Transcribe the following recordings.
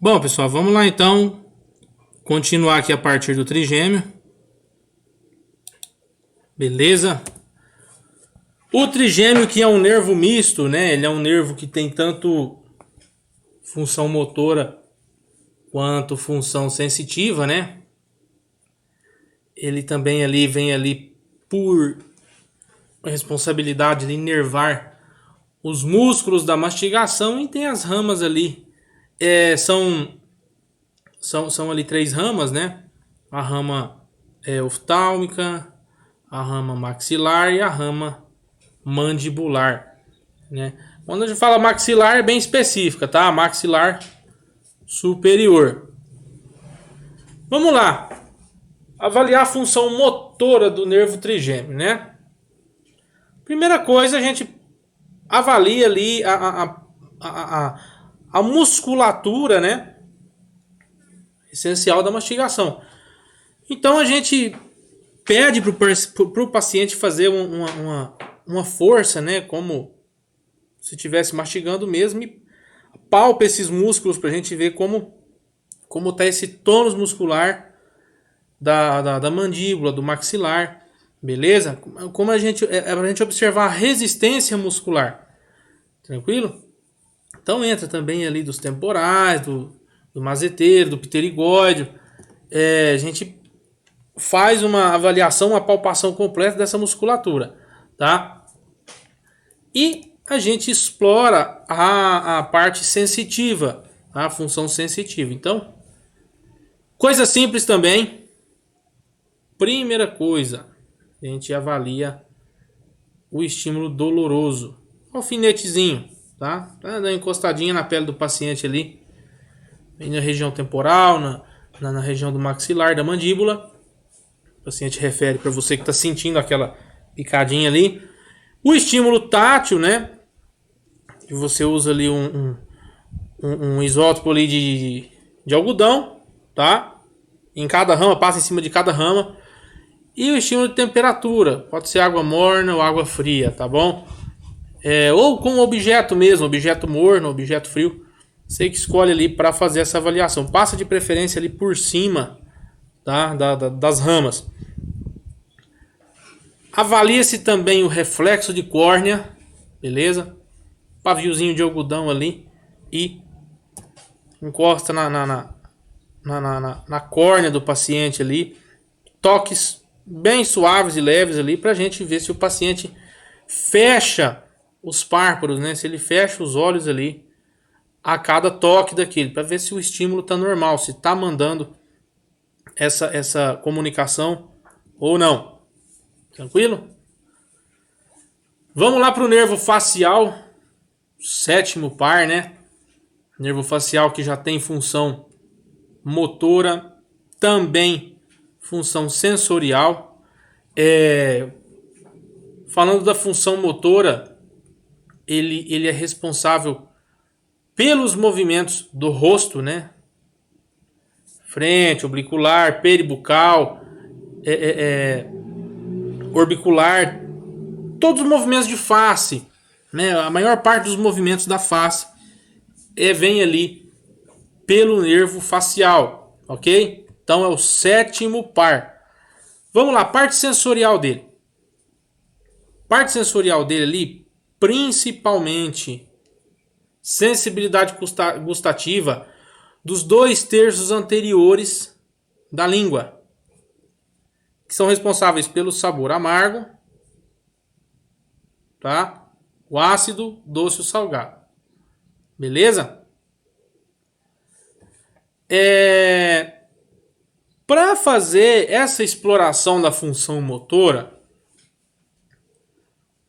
Bom, pessoal, vamos lá então continuar aqui a partir do trigêmeo. Beleza? O trigêmeo, que é um nervo misto, né? Ele é um nervo que tem tanto função motora quanto função sensitiva, né? Ele também ali vem ali por responsabilidade de inervar os músculos da mastigação e tem as ramas ali. São ali 3 ramas, né? A rama oftálmica, a rama maxilar e a rama mandibular, né? Quando a gente fala maxilar é bem específica, tá? Maxilar superior. Vamos lá. Avaliar a função motora do nervo trigêmeo, né? Primeira coisa, a gente avalia ali a musculatura, né? Essencial da mastigação. Então a gente pede para o paciente fazer uma força, né? Como se estivesse mastigando mesmo, e palpa esses músculos para a gente ver como está esse tônus muscular da mandíbula, do maxilar, beleza? Como a gente para a gente observar a resistência muscular, tranquilo? Então entra também ali dos temporais, do mazeteiro, do pterigóide. A gente faz uma avaliação, uma palpação completa dessa musculatura, tá? E a gente explora a parte sensitiva, a função sensitiva. Então, coisa simples também. Primeira coisa, a gente avalia o estímulo doloroso. Alfinetezinho, tá? Dá uma encostadinha na pele do paciente ali, na região temporal, na região do maxilar, da mandíbula. O paciente refere para você que está sentindo aquela picadinha ali. O estímulo tátil, né? Que você usa ali um isótopo ali de algodão, tá? Em cada rama, passa em cima de cada rama. E o estímulo de temperatura, pode ser água morna ou água fria, tá bom? Ou com objeto mesmo, objeto morno, objeto frio. Você que escolhe ali para fazer essa avaliação. Passa de preferência ali por cima, tá? Das ramas. Avalia-se também o reflexo de córnea, beleza? Paviozinho de algodão ali e encosta na córnea do paciente ali. Toques bem suaves e leves ali pra gente ver se o paciente fecha os párpados, né? Se ele fecha os olhos ali a cada toque daquele, para ver se o estímulo tá normal, se tá mandando essa comunicação ou não. Tranquilo? Vamos lá para o nervo facial, sétimo par, né? Nervo facial que já tem função motora, também função sensorial. Falando da função motora, ele é responsável pelos movimentos do rosto, né? Frente, oblicular, peribucal, orbicular, todos os movimentos de face, né? A maior parte dos movimentos da face vem ali pelo nervo facial, ok? Então é o sétimo par. Vamos lá, parte sensorial dele. Parte sensorial dele ali, principalmente sensibilidade gustativa dos 2/3 anteriores da língua, que são responsáveis pelo sabor amargo, tá? O ácido, doce e o salgado. Beleza? Para fazer essa exploração da função motora,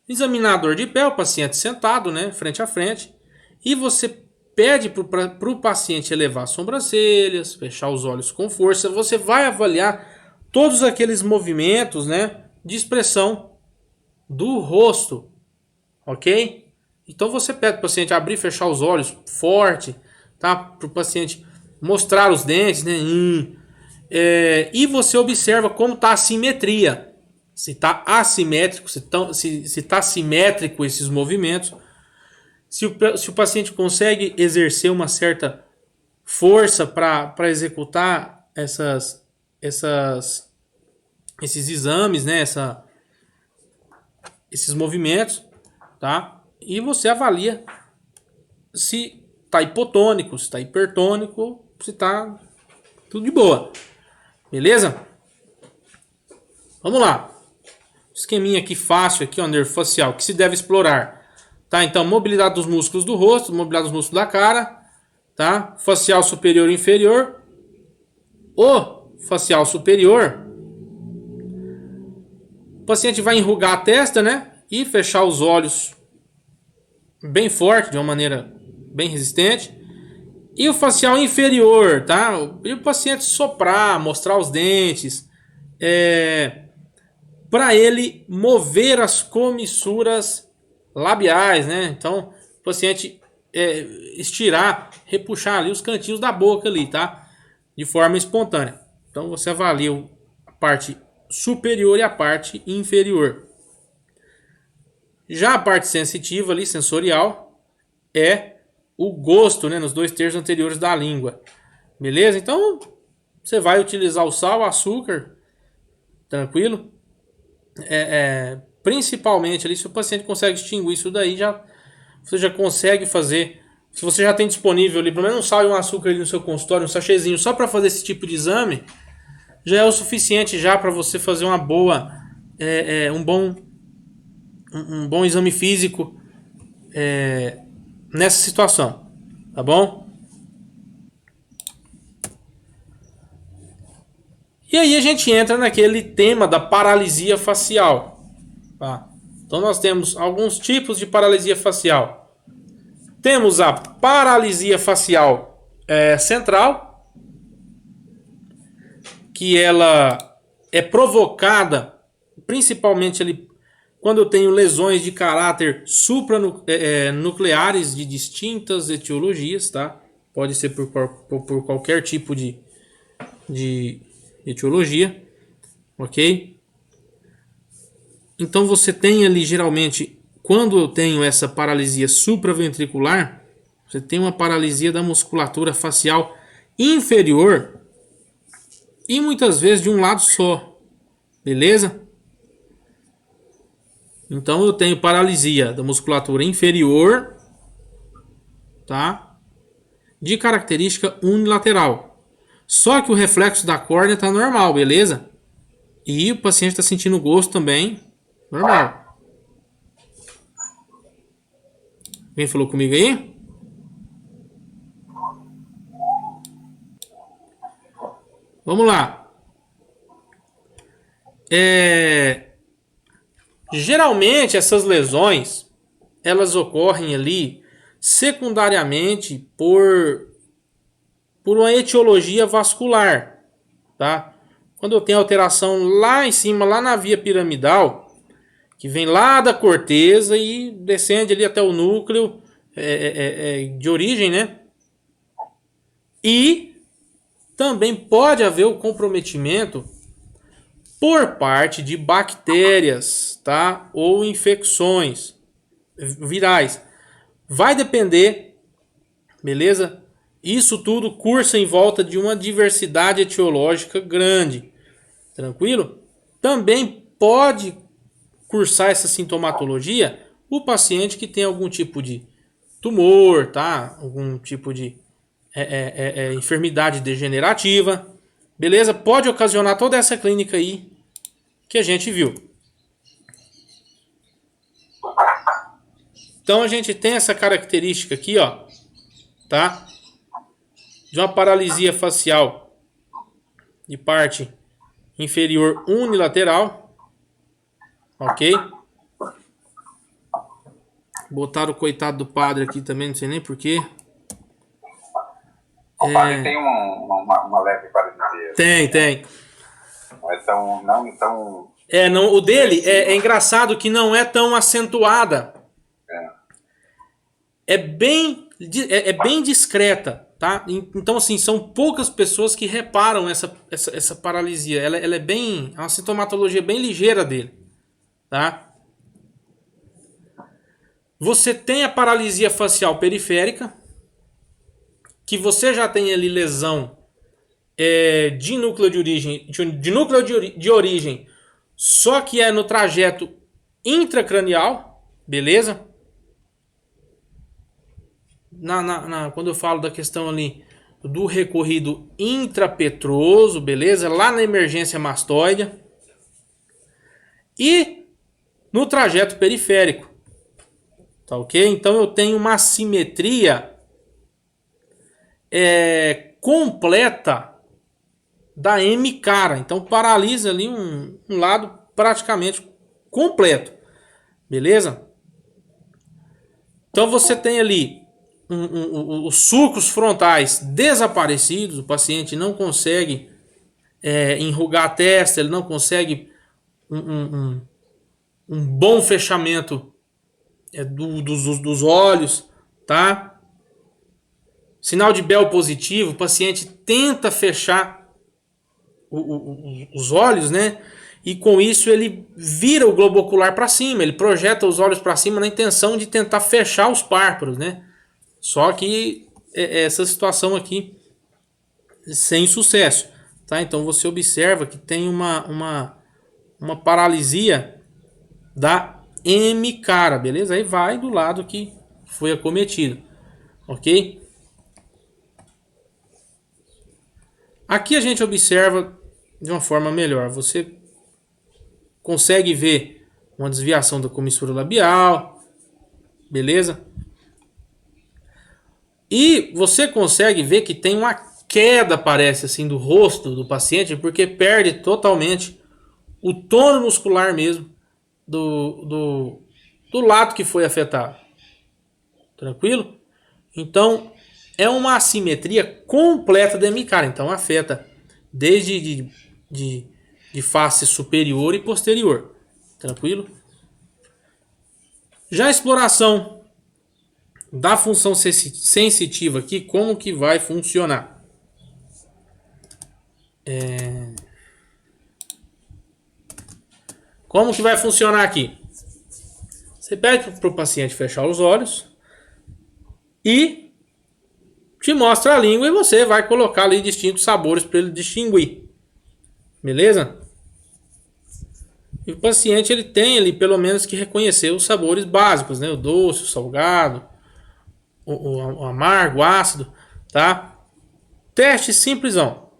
examinador de pé, o paciente sentado, né, frente a frente, e você pede para o paciente elevar as sobrancelhas, fechar os olhos com força. Você vai avaliar todos aqueles movimentos, né, de expressão do rosto, ok? Então você pede para o paciente abrir e fechar os olhos forte, tá? Para o paciente mostrar os dentes, né? E você observa como está a simetria. Se está assimétrico, se está simétrico esses movimentos. Se o paciente consegue exercer uma certa força para executar esses exames, né? Esses movimentos, tá? E você avalia se tá hipotônico, se tá hipertônico, se tá tudo de boa. Beleza? Vamos lá. Esqueminha aqui fácil aqui, ó, nervo facial, que se deve explorar. Tá? Então, mobilidade dos músculos do rosto, mobilidade dos músculos da cara, tá? Facial superior e inferior. O facial superior, o paciente vai enrugar a testa, né? E fechar os olhos bem forte, de uma maneira bem resistente. E o facial inferior, tá? E o paciente soprar, mostrar os dentes, para ele mover as comissuras labiais, né? Então, o paciente estirar, repuxar ali os cantinhos da boca ali, tá? De forma espontânea. Então, você avalia a parte superior e a parte inferior. Já a parte sensitiva ali, sensorial, é o gosto, né? Nos 2 terços anteriores da língua. Beleza? Então, você vai utilizar o sal, o açúcar, tranquilo? Principalmente ali, se o paciente consegue distinguir isso daí, você já consegue fazer. Se você já tem disponível ali, pelo menos um sal e um açúcar ali no seu consultório, um sachêzinho só para fazer esse tipo de exame, já é o suficiente já para você fazer uma boa, um bom exame físico nessa situação, tá bom? E aí a gente entra naquele tema da paralisia facial, tá? Então nós temos alguns tipos de paralisia facial. Temos a paralisia facial central, que ela é provocada principalmente ali quando eu tenho lesões de caráter supranucleares de distintas etiologias, tá? Pode ser por qualquer tipo de etiologia, ok? Então você tem ali geralmente, quando eu tenho essa paralisia supraventricular, você tem uma paralisia da musculatura facial inferior e muitas vezes de um lado só, beleza? Então eu tenho paralisia da musculatura inferior, tá? De característica unilateral. Só que o reflexo da córnea tá normal, beleza? E o paciente está sentindo gosto também, normal. Quem falou comigo aí? Vamos lá. Geralmente essas lesões, elas ocorrem ali secundariamente por uma etiologia vascular, tá? Quando eu tenho alteração lá em cima, lá na via piramidal, que vem lá da corteza e descende ali até o núcleo de origem, né? E também pode haver o comprometimento por parte de bactérias, tá? Ou infecções virais. Vai depender, beleza? Isso tudo cursa em volta de uma diversidade etiológica grande. Tranquilo? Também pode cursar essa sintomatologia o paciente que tem algum tipo de tumor, tá? Algum tipo de enfermidade degenerativa. Beleza? Pode ocasionar toda essa clínica aí que a gente viu. Então a gente tem essa característica aqui, ó, tá? De uma paralisia facial de parte inferior unilateral, ok? Botaram o coitado do padre aqui também, não sei nem porquê. O padre tem uma leve paralisia. Tem. Não é tão... Não, o dele é engraçado que não é tão acentuada. É bem discreta, tá? Então, assim, são poucas pessoas que reparam essa paralisia. Ela é uma sintomatologia bem ligeira dele, tá? Você tem a paralisia facial periférica, que você já tem ali lesão de núcleo de origem, de origem, só que é no trajeto intracranial, beleza? Quando eu falo da questão ali do recorrido intrapetroso, beleza? Lá na emergência mastoide. E no trajeto periférico, tá ok? Então eu tenho uma assimetria completa da M cara. Então paralisa ali um lado praticamente completo, beleza? Então você tem ali os sulcos frontais desaparecidos, o paciente não consegue enrugar a testa, ele não consegue um bom fechamento dos olhos, tá? Sinal de Bell positivo, o paciente tenta fechar os olhos, né? E com isso ele vira o globo ocular para cima, ele projeta os olhos para cima na intenção de tentar fechar os párpados, né? Só que essa situação aqui sem sucesso, tá? Então você observa que tem uma paralisia da M cara, beleza? Aí vai do lado que foi acometido, ok? Aqui a gente observa de uma forma melhor. Você consegue ver uma desviação da comissura labial, beleza? E você consegue ver que tem uma queda, parece assim, do rosto do paciente, porque perde totalmente o tônus muscular mesmo do lado que foi afetado. Tranquilo? Então, é uma assimetria completa da hemicara. Então, afeta desde de face superior e posterior. Tranquilo? Já a exploração da função sensitiva aqui, como que vai funcionar? Como que vai funcionar aqui? Você pede para o paciente fechar os olhos e te mostra a língua e você vai colocar ali distintos sabores para ele distinguir. Beleza? E o paciente ele tem ali pelo menos que reconhecer os sabores básicos, né? O doce, o salgado, o amargo, o ácido, tá? Teste simplesão.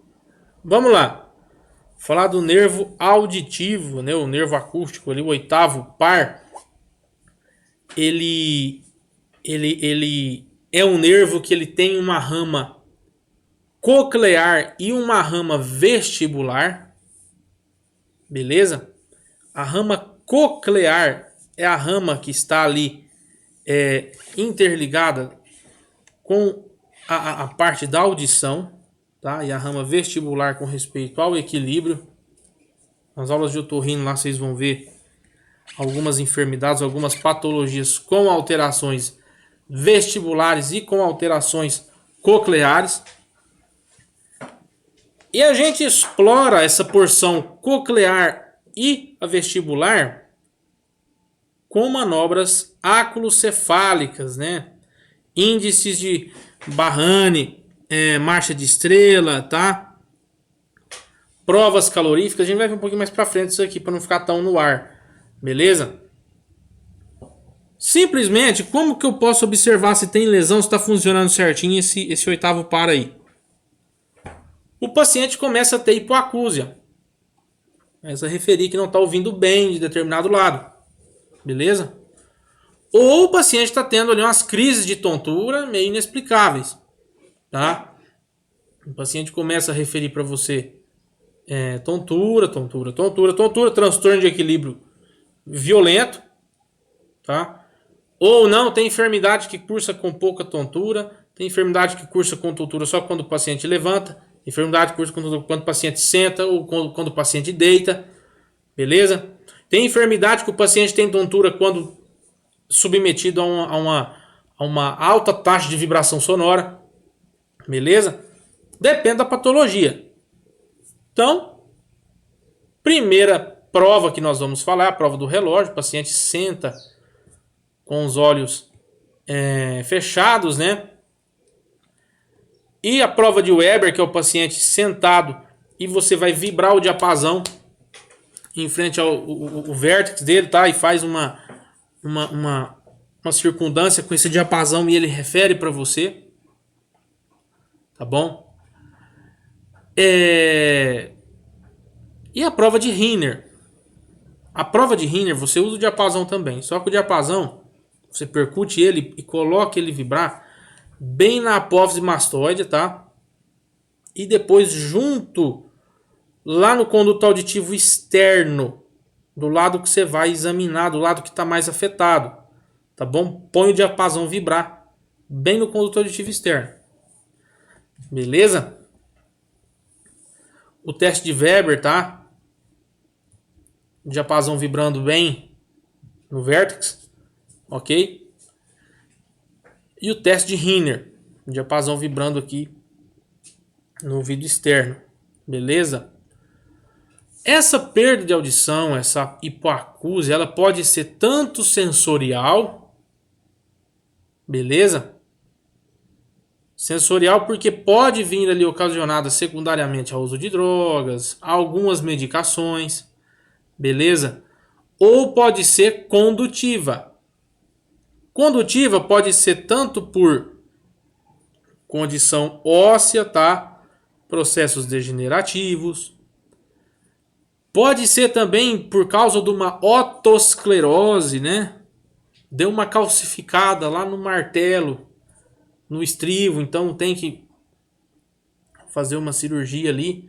Vamos lá. Falar do nervo auditivo, né? O nervo acústico ali, o oitavo par. Ele é um nervo que ele tem uma rama coclear e uma rama vestibular. Beleza? A rama coclear é a rama que está ali interligada com a parte da audição, tá? E a rama vestibular com respeito ao equilíbrio. Nas aulas de otorrino lá vocês vão ver algumas enfermidades, algumas patologias com alterações vestibulares e com alterações cocleares. E a gente explora essa porção coclear e a vestibular com manobras áculocefálicas, né? Índices de Barrani, marcha de estrela, tá? Provas caloríficas, a gente vai ver um pouquinho mais pra frente isso aqui para não ficar tão no ar, beleza? Simplesmente, como que eu posso observar se tem lesão, se está funcionando certinho esse oitavo par aí? O paciente começa a ter hipoacúsia. Começa a referir que não está ouvindo bem de determinado lado. Beleza? Ou o paciente está tendo ali umas crises de tontura meio inexplicáveis. Tá? O paciente começa a referir para você tontura, transtorno de equilíbrio violento. Tá? Ou não, tem enfermidade que cursa com pouca tontura, tem enfermidade que cursa com tontura só quando o paciente levanta, enfermidade que cursa quando o paciente senta ou quando o paciente deita, beleza? Tem enfermidade que o paciente tem tontura quando submetido a uma alta taxa de vibração sonora, beleza? Depende da patologia. Então, primeira prova que nós vamos falar, a prova do relógio, o paciente senta com os olhos fechados, né? E a prova de Weber, que é o paciente sentado e você vai vibrar o diapasão em frente ao o vértex dele, tá? E faz uma circundância com esse diapasão e ele refere para você, tá bom? E a prova de Rinner. A prova de Rinner você usa o diapasão também, só que o diapasão você percute ele e coloca ele vibrar bem na apófise mastoide, tá? E depois junto lá no conduto auditivo externo, do lado que você vai examinar, do lado que está mais afetado, tá bom? Põe o diapasão vibrar bem no conduto auditivo externo. Beleza? O teste de Weber, tá? Diapasão vibrando bem no vértex, ok? E o teste de Rinner, diapasão vibrando aqui no ouvido externo, beleza? Essa perda de audição, essa hipoacúsia, ela pode ser tanto sensorial, beleza? Sensorial porque pode vir ali ocasionada secundariamente ao uso de drogas, algumas medicações, beleza? Ou pode ser condutiva. Condutiva pode ser tanto por condição óssea, tá? Processos degenerativos. Pode ser também por causa de uma otosclerose, né? Deu uma calcificada lá no martelo, no estrivo, então tem que fazer uma cirurgia ali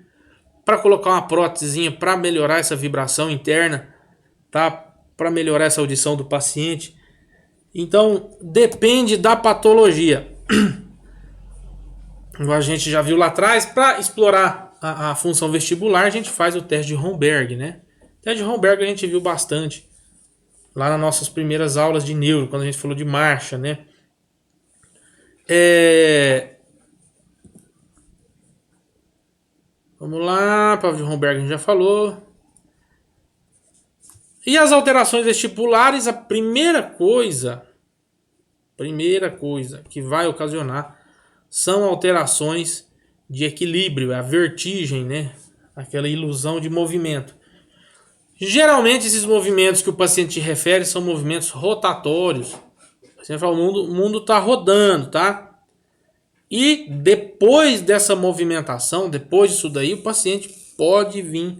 para colocar uma prótesezinha para melhorar essa vibração interna, tá? Para melhorar essa audição do paciente. Então depende da patologia. A gente já viu lá atrás, para explorar a função vestibular, a gente faz o teste de Romberg, né? O teste de Romberg a gente viu bastante lá nas nossas primeiras aulas de neuro, quando a gente falou de marcha, né? Vamos lá, prova de Romberg a gente já falou. E as alterações vestibulares, a primeira coisa que vai ocasionar são alterações de equilíbrio, a vertigem, né? Aquela ilusão de movimento. Geralmente esses movimentos que o paciente refere são movimentos rotatórios. Você fala, o mundo está rodando, tá? E depois dessa movimentação, depois disso daí, o paciente pode vir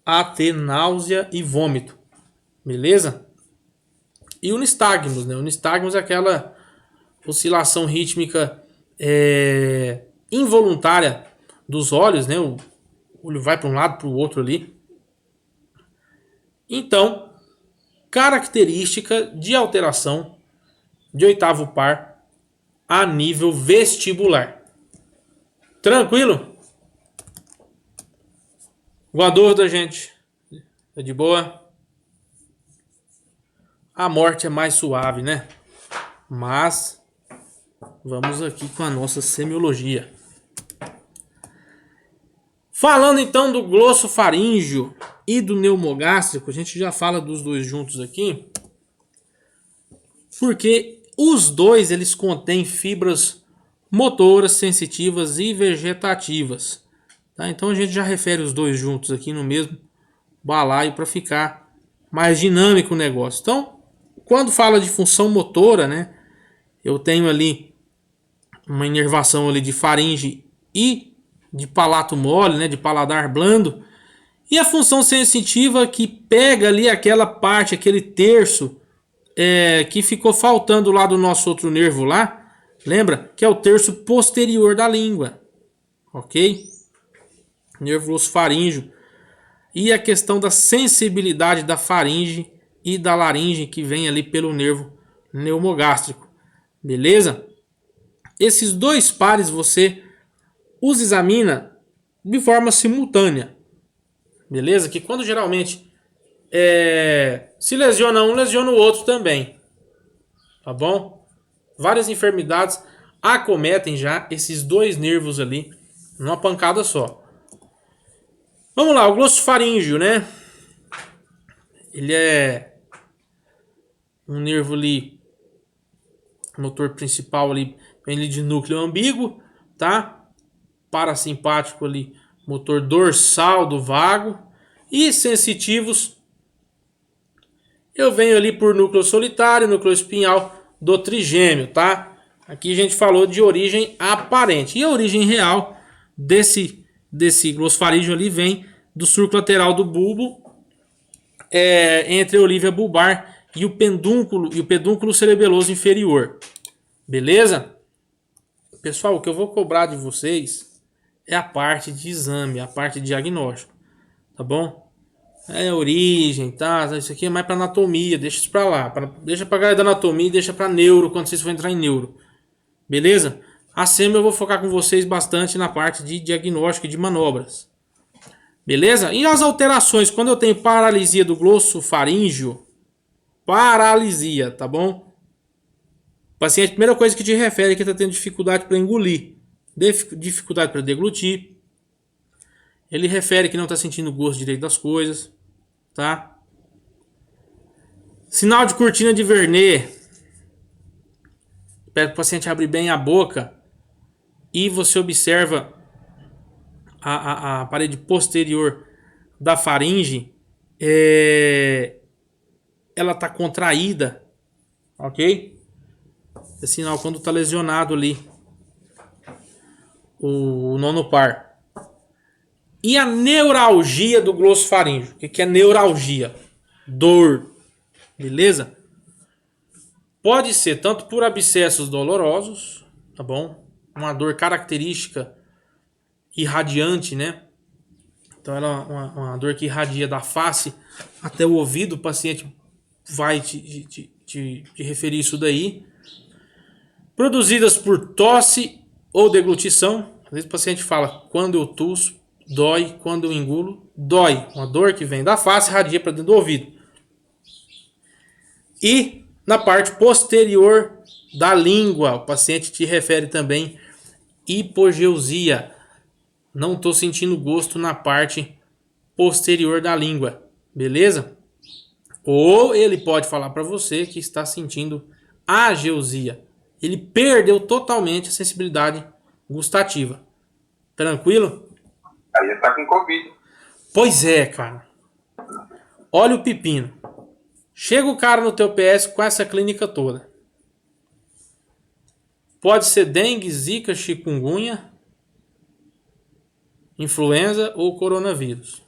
a ter náusea e vômito. Beleza? E o nistagmus, né? O nistagmus é aquela oscilação rítmica involuntária dos olhos, né? O olho vai para um lado, para o outro ali. Então, característica de alteração de oitavo par a nível vestibular. Tranquilo? Alguma dúvida, gente? Tá de boa? A morte é mais suave, né? Mas vamos aqui com a nossa semiologia. Falando então do glossofaríngeo e do neumogástrico, a gente já fala dos dois juntos aqui, porque os dois eles contêm fibras motoras, sensitivas e vegetativas. Tá? Então a gente já refere os dois juntos aqui no mesmo balaio para ficar mais dinâmico o negócio. Então, quando fala de função motora, né, eu tenho ali uma inervação ali de faringe e de palato mole, né, de paladar blando, e a função sensitiva que pega ali aquela parte, aquele terço que ficou faltando lá do nosso outro nervo lá, lembra? Que é o terço posterior da língua, ok? Nervo glossofaríngeo. E a questão da sensibilidade da faringe e da laringe que vem ali pelo nervo neumogástrico, beleza? Esses dois pares você os examina de forma simultânea, beleza? Que quando geralmente se lesiona um, lesiona o outro também, tá bom? Várias enfermidades acometem já esses dois nervos ali numa pancada só. Vamos lá, o glossofaríngeo, né? Ele é um nervo ali, motor principal ali, vem ali de núcleo ambíguo, tá? parasimpático ali, motor dorsal do vago. E sensitivos, eu venho ali por núcleo solitário, núcleo espinhal do trigêmeo, tá? Aqui a gente falou de origem aparente. E a origem real desse glosfaríngeo ali vem do surco lateral do bulbo, entre a olívia bulbar e o pedúnculo cerebeloso inferior. Beleza? Pessoal, o que eu vou cobrar de vocês é a parte de exame, a parte de diagnóstico. Tá bom? Origem, tá? Isso aqui é mais pra anatomia, deixa isso pra lá. Deixa pra galera da anatomia e deixa pra neuro quando vocês forem entrar em neuro. Beleza? A SEMA eu vou focar com vocês bastante na parte de diagnóstico e de manobras. Beleza? E as alterações, quando eu tenho paralisia do glossofaríngeo, paralisia, tá bom? O paciente, a primeira coisa que te refere é que está tendo dificuldade para engolir, dificuldade para deglutir. Ele refere que não está sentindo o gosto direito das coisas, tá? Sinal de cortina de Vernet. Pede para o paciente abrir bem a boca e você observa a parede posterior da faringe, ela está contraída, ok? É sinal quando está lesionado ali o nono par. E a neuralgia do glossofaríngeo. O que é neuralgia? Dor. Beleza? Pode ser tanto por abscessos dolorosos, tá bom? Uma dor característica irradiante, né? Então ela é uma dor que irradia da face até o ouvido. O paciente vai te referir isso daí. Produzidas por tosse ou deglutição. Às vezes o paciente fala, quando eu tuço, dói, quando eu engulo, dói. Uma dor que vem da face irradia para dentro do ouvido. E na parte posterior da língua, o paciente te refere também hipogeusia. Não estou sentindo gosto na parte posterior da língua, beleza? Ou ele pode falar para você que está sentindo ageusia. Ele perdeu totalmente a sensibilidade gustativa. Tranquilo? Aí ele tá com Covid. Pois é, cara. Olha o pepino. Chega o cara no teu PS com essa clínica toda. Pode ser dengue, zika, chikungunya, influenza ou coronavírus.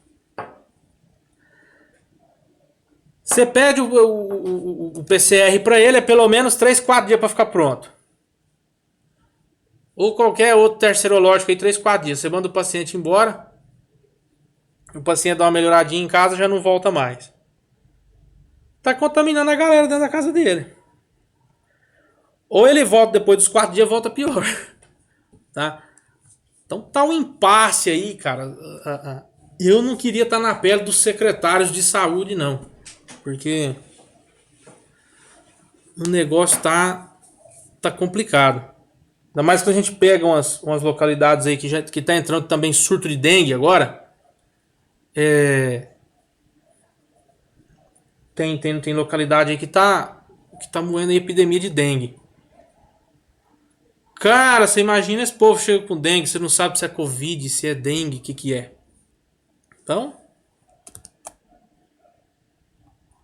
Você pede o PCR para ele, é pelo menos 3, 4 dias para ficar pronto. Ou qualquer outro teste serológico aí, 3, 4 dias. Você manda o paciente embora, o paciente dá uma melhoradinha em casa, já não volta mais. Tá contaminando a galera dentro da casa dele. Ou ele volta depois dos 4 dias, volta pior. Tá? Então tá um impasse aí, cara. Eu não queria estar na pele dos secretários de saúde, não. Porque o negócio tá complicado. Ainda mais que a gente pega umas localidades aí que tá entrando também surto de dengue agora. Tem localidade aí que tá moendo a epidemia de dengue. Cara, você imagina esse povo chega com dengue, você não sabe se é Covid, se é dengue, o que é. Então,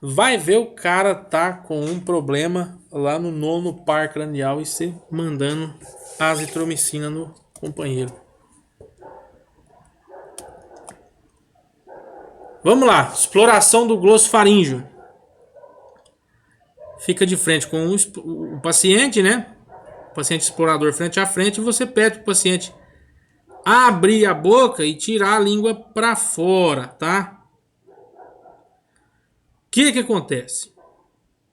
vai ver o cara tá com um problema lá no nono par cranial e você mandando azitromicina no companheiro. Vamos lá, exploração do glossofaríngeo. Fica de frente com o paciente, né? O paciente explorador frente a frente, e você pede para o paciente abrir a boca e tirar a língua para fora, tá? O que acontece?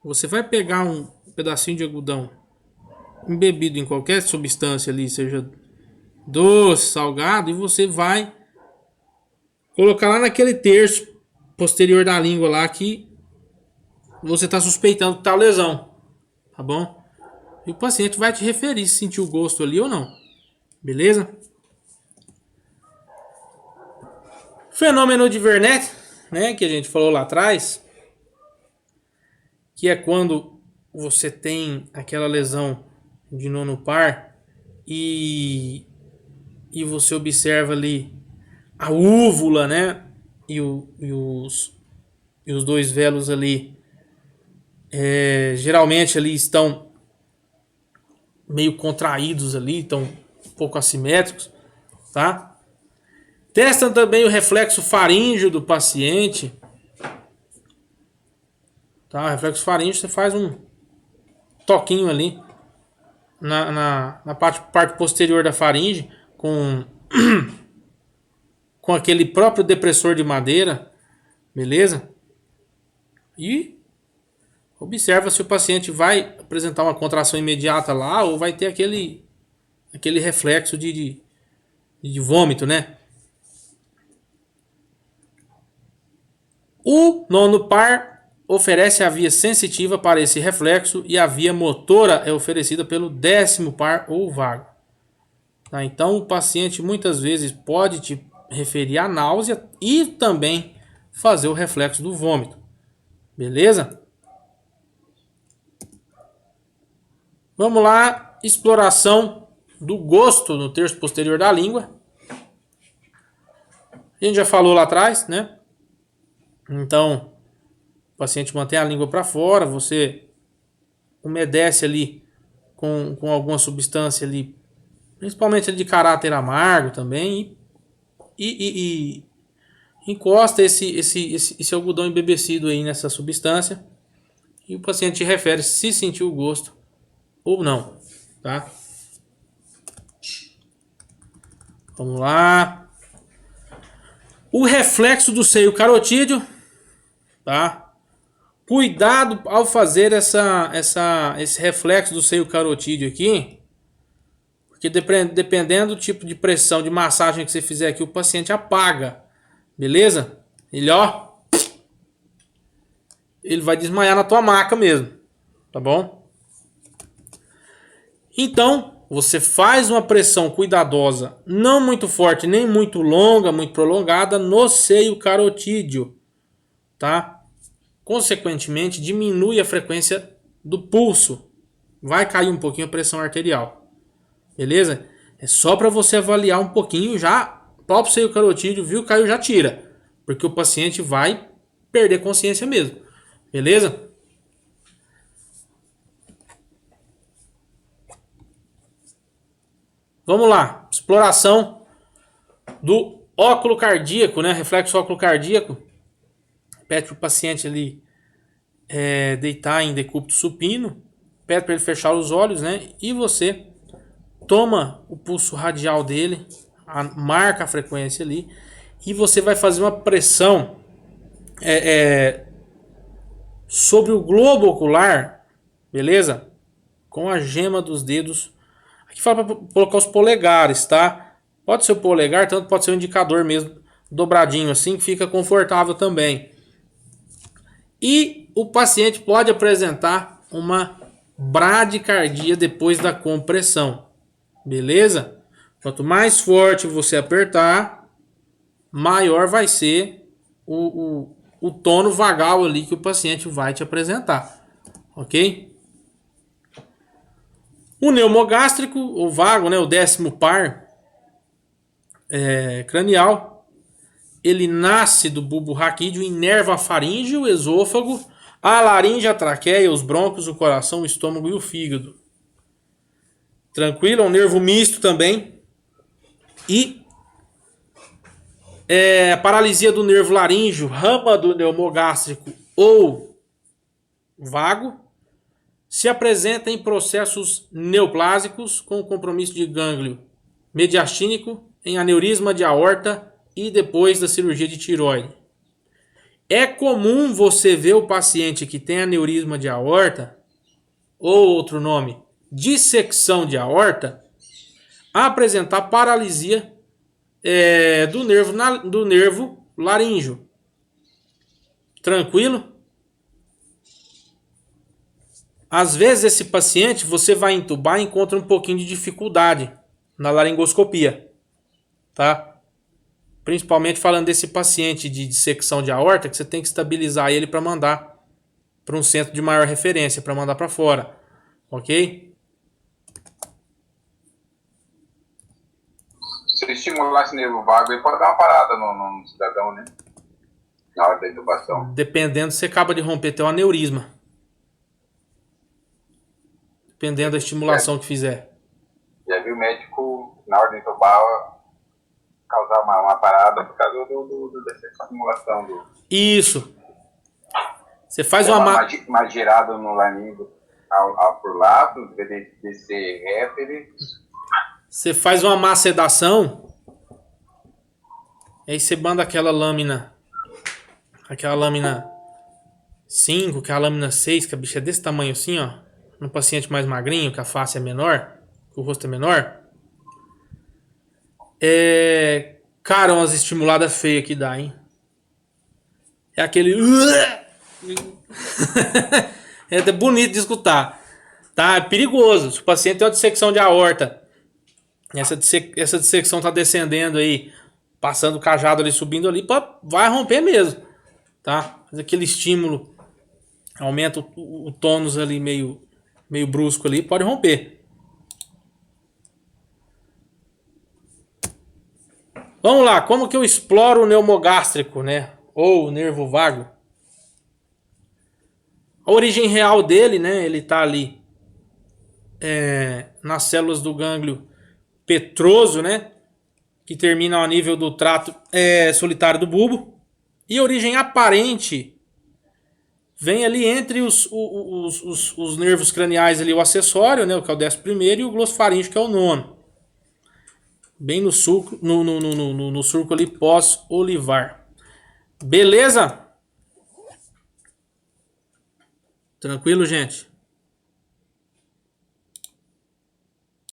Você vai pegar um pedacinho de algodão embebido em qualquer substância ali, seja doce, salgado, e você vai colocar lá naquele terço posterior da língua lá que você está suspeitando que tá lesão, tá bom? E o paciente vai te referir se sentiu o gosto ali ou não. Beleza? Fenômeno de Vernet, né, que a gente falou lá atrás, que é quando você tem aquela lesão de nono par e e você observa ali a úvula, né? E os dois velos ali, geralmente ali estão meio contraídos ali, estão um pouco assimétricos, tá? Testa também o reflexo faríngeo do paciente, tá? O reflexo faríngeo, você faz um toquinho ali na parte posterior da faringe com aquele próprio depressor de madeira, beleza? E observa se o paciente vai apresentar uma contração imediata lá ou vai ter aquele reflexo de vômito, né? O nono par oferece a via sensitiva para esse reflexo e a via motora é oferecida pelo 10º par ou vago. Tá? Então o paciente muitas vezes pode te referir à náusea e também fazer o reflexo do vômito. Beleza? Vamos lá, exploração do gosto no terço posterior da língua. A gente já falou lá atrás, né? Então, o paciente mantém a língua para fora, você umedece ali com alguma substância ali, principalmente de caráter amargo também, e encosta esse algodão embebecido aí nessa substância e o paciente refere se sentiu o gosto ou não, tá? Vamos lá. O reflexo do seio carotídeo, tá? Cuidado ao fazer esse reflexo do seio carotídeo aqui, porque dependendo do tipo de pressão de massagem que você fizer aqui, o paciente apaga, beleza? Ele vai desmaiar na tua maca mesmo, tá bom? Então, você faz uma pressão cuidadosa, não muito forte, nem muito longa, muito prolongada, no seio carotídeo, tá? Consequentemente, diminui a frequência do pulso. Vai cair um pouquinho a pressão arterial. Beleza? É só para você avaliar um pouquinho já. Próprio seio carotídeo, viu? Caiu, já tira. Porque o paciente vai perder consciência mesmo. Beleza? Vamos lá. Exploração do óculo cardíaco, né? Reflexo óculo cardíaco. Pede para o paciente ali deitar em decúbito supino. Pede para ele fechar os olhos, né? E você toma o pulso radial dele, marca a frequência ali, e você vai fazer uma pressão sobre o globo ocular, beleza? Com a gema dos dedos. Aqui fala para colocar os polegares, tá? Pode ser o polegar, tanto pode ser o indicador mesmo, dobradinho assim, que fica confortável também. E o paciente pode apresentar uma bradicardia depois da compressão. Beleza? Quanto mais forte você apertar, maior vai ser o tono vagal ali que o paciente vai te apresentar. Ok? O neumogástrico, o vago, né, o 10º par cranial, ele nasce do bulbo raquídeo, inerva a faringe, o esôfago, a laringe, a traqueia, os brônquios, o coração, o estômago e o fígado. Tranquilo? É um nervo misto também. E a paralisia do nervo laríngeo, rama do neumogástrico ou vago, se apresenta em processos neoplásicos com compromisso de gânglio mediastínico, em aneurisma de aorta e depois da cirurgia de tireoide. É comum você ver o paciente que tem aneurisma de aorta, ou outro nome, dissecção de aorta, apresentar paralisia do nervo laríngeo. Tranquilo? Às vezes esse paciente você vai entubar e encontra um pouquinho de dificuldade na laringoscopia, tá? Principalmente falando desse paciente de dissecção de aorta, que você tem que estabilizar ele para mandar para um centro de maior referência, para mandar para fora, ok? Você estimular esse nervo vago, ele pode dar uma parada no cidadão, né? Na hora da intubação. Dependendo, você acaba de romper teu aneurisma. Dependendo da estimulação que fizer. Já vi o médico, na hora de intubar, causar uma parada por causa dessa estimulação. Isso. Você faz uma girada no laninho por lado, em vez de descer reto, você faz uma má sedação. Aí você manda aquela lâmina 5, que é a lâmina 6, que a bicha é desse tamanho assim, ó. No paciente mais magrinho, que a face é menor, que o rosto é menor. Cara, umas estimuladas feias que dá, hein? É aquele... é até bonito de escutar. Tá? É perigoso. Se o paciente tem uma dissecção de aorta, essa dissecção tá descendendo aí, passando o cajado ali, subindo ali, vai romper mesmo. Tá? Faz aquele estímulo, aumenta o tônus ali meio brusco ali, pode romper. Vamos lá, como que eu exploro o neumogástrico, né? Ou o nervo vago? A origem real dele, né? Ele tá ali nas células do gânglio petroso, né? Que termina ao nível do trato solitário do bulbo. E a origem aparente vem ali entre os nervos craniais ali, o acessório, né? Que é o 11º, e o glossofaríngeo, que é o 9º. Bem no surco, no surco ali pós-olivar. Beleza? Tranquilo, gente?